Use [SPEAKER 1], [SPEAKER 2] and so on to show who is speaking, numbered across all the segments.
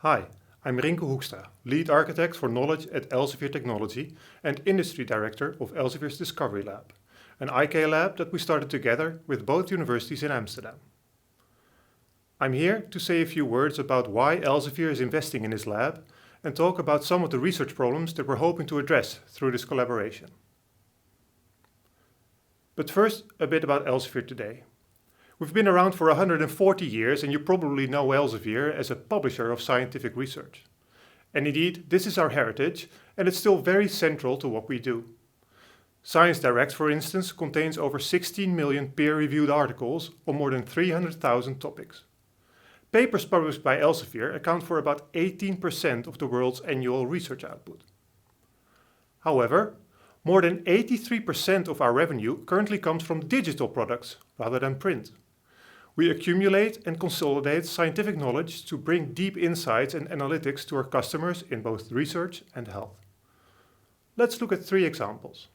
[SPEAKER 1] Hi, I'm Rinke Hoekstra, Lead Architect for Knowledge at Elsevier Technology and Industry Director of Elsevier's Discovery Lab, an IK lab that we started together with both universities in Amsterdam. I'm here to say a few words about why Elsevier is investing in this lab and talk about some of the research problems that we're hoping to address through this collaboration. But first, a bit about Elsevier today. We've been around for 140 years and you probably know Elsevier as a publisher of scientific research. And indeed, this is our heritage and it's still very central to what we do. Science Direct, for instance, contains over 16 million peer-reviewed articles on more than 300,000 topics. Papers published by Elsevier account for about 18% of the world's annual research output. However, more than 83% of our revenue currently comes from digital products rather than print. We accumulate and consolidate scientific knowledge to bring deep insights and analytics to our customers in both research and health. Let's look at 3 examples.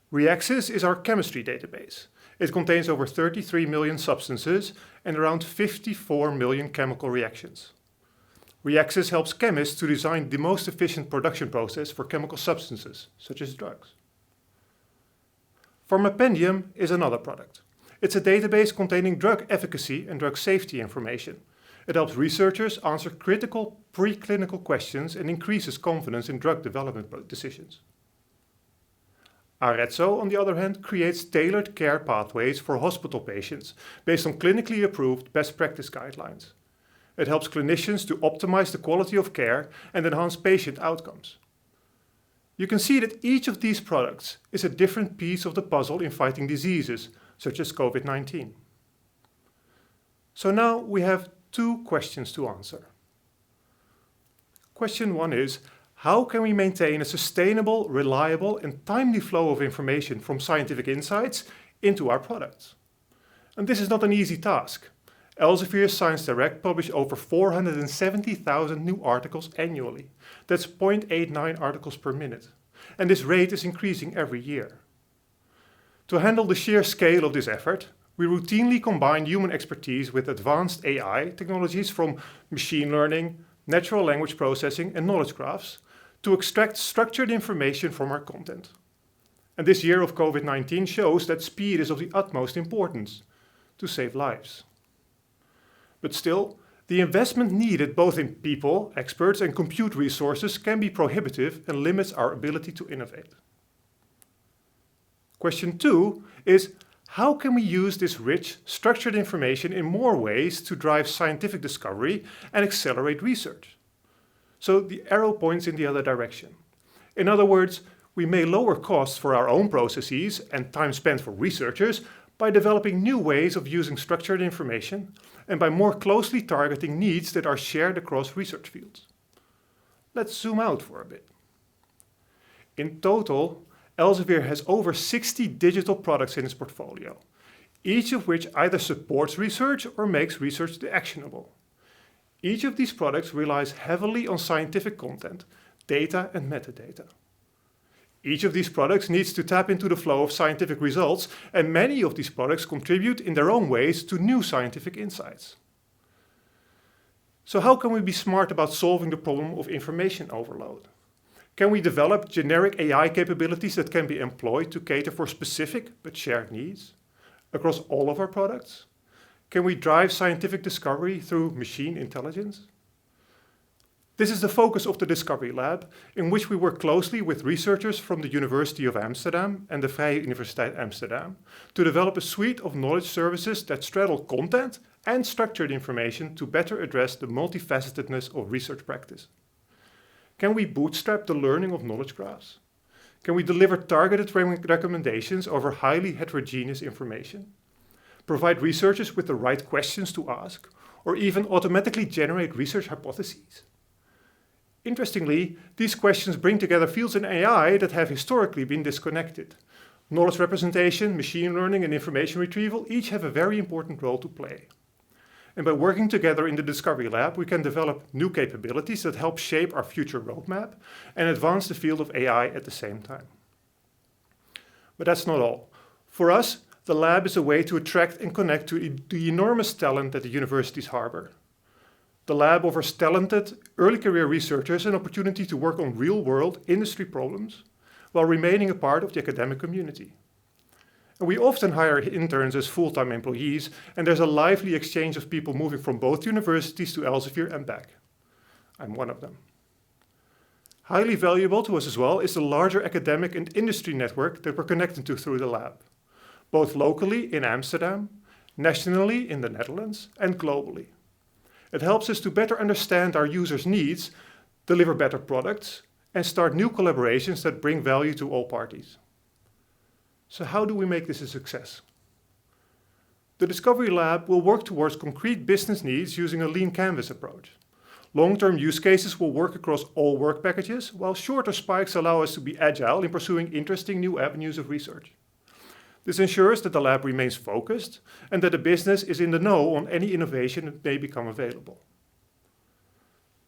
[SPEAKER 1] Reaxys is our chemistry database. It contains over 33 million substances and around 54 million chemical reactions. Reaxys helps chemists to design the most efficient production process for chemical substances, such as drugs. Pharmapendium is another product. It's a database containing drug efficacy and drug safety information. It helps researchers answer critical preclinical questions and increases confidence in drug development decisions. Arezzo, on the other hand, creates tailored care pathways for hospital patients based on clinically approved best practice guidelines. It helps clinicians to optimize the quality of care and enhance patient outcomes. You can see that each of these products is a different piece of the puzzle in fighting diseases, such as COVID-19. So now we have 2 questions to answer. Question 1 is, how can we maintain a sustainable, reliable and timely flow of information from scientific insights into our products? And this is not an easy task. Elsevier Science Direct publish over 470,000 new articles annually. That's 0.89 articles per minute. And this rate is increasing every year. To handle the sheer scale of this effort, we routinely combine human expertise with advanced AI technologies from machine learning, natural language processing and knowledge graphs to extract structured information from our content. And this year of COVID-19 shows that speed is of the utmost importance to save lives. But still, the investment needed both in people, experts and compute resources can be prohibitive and limits our ability to innovate. Question 2 is, how can we use this rich, structured information in more ways to drive scientific discovery and accelerate research? So the arrow points in the other direction. In other words, we may lower costs for our own processes and time spent for researchers by developing new ways of using structured information and by more closely targeting needs that are shared across research fields. Let's zoom out for a bit. In total, Elsevier has over 60 digital products in its portfolio, each of which either supports research or makes research actionable. Each of these products relies heavily on scientific content, data and metadata. Each of these products needs to tap into the flow of scientific results, and many of these products contribute in their own ways to new scientific insights. So how can we be smart about solving the problem of information overload? Can we develop generic AI capabilities that can be employed to cater for specific but shared needs across all of our products? Can we drive scientific discovery through machine intelligence? This is the focus of the Discovery Lab, in which we work closely with researchers from the University of Amsterdam and the Vrije Universiteit Amsterdam to develop a suite of knowledge services that straddle content and structured information to better address the multifacetedness of research practice. Can we bootstrap the learning of knowledge graphs? Can we deliver targeted recommendations over highly heterogeneous information? Provide researchers with the right questions to ask, or even automatically generate research hypotheses? Interestingly, these questions bring together fields in AI that have historically been disconnected. Knowledge representation, machine learning, and information retrieval each have a very important role to play. And by working together in the Discovery Lab, we can develop new capabilities that help shape our future roadmap and advance the field of AI at the same time. But that's not all. For us, the lab is a way to attract and connect to the enormous talent that the universities harbor. The lab offers talented, early career researchers an opportunity to work on real-world industry problems while remaining a part of the academic community. And we often hire interns as full-time employees, and there's a lively exchange of people moving from both universities to Elsevier and back. I'm one of them. Highly valuable to us as well is the larger academic and industry network that we're connected to through the lab, both locally in Amsterdam, nationally in the Netherlands, and globally. It helps us to better understand our users' needs, deliver better products, and start new collaborations that bring value to all parties. So how do we make this a success? The Discovery Lab will work towards concrete business needs using a lean canvas approach. Long-term use cases will work across all work packages, while shorter spikes allow us to be agile in pursuing interesting new avenues of research. This ensures that the lab remains focused and that the business is in the know on any innovation that may become available.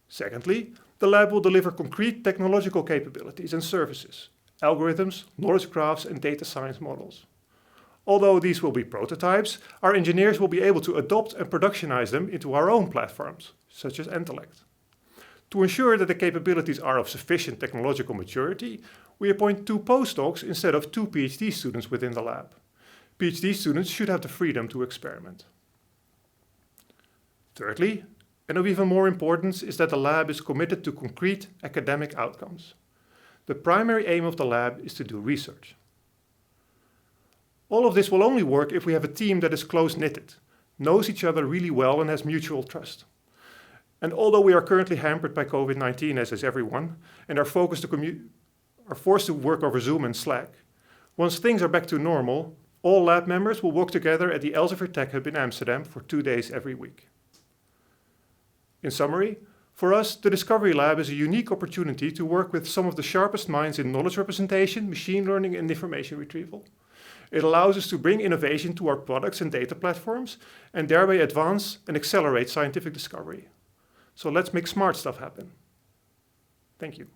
[SPEAKER 1] Secondly, the lab will deliver concrete technological capabilities and services, algorithms, knowledge graphs, and data science models. Although these will be prototypes, our engineers will be able to adopt and productionize them into our own platforms, such as Entellect. To ensure that the capabilities are of sufficient technological maturity, we appoint 2 postdocs instead of 2 PhD students within the lab. PhD students should have the freedom to experiment. Thirdly, and of even more importance, is that the lab is committed to concrete academic outcomes. The primary aim of the lab is to do research. All of this will only work if we have a team that is close-knitted, knows each other really well and has mutual trust. And although we are currently hampered by COVID-19, as is everyone, and are forced to work over Zoom and Slack, once things are back to normal, all lab members will work together at the Elsevier Tech Hub in Amsterdam for 2 days every week. In summary, for us, the Discovery Lab is a unique opportunity to work with some of the sharpest minds in knowledge representation, machine learning, and information retrieval. It allows us to bring innovation to our products and data platforms, and thereby advance and accelerate scientific discovery. So let's make smart stuff happen. Thank you.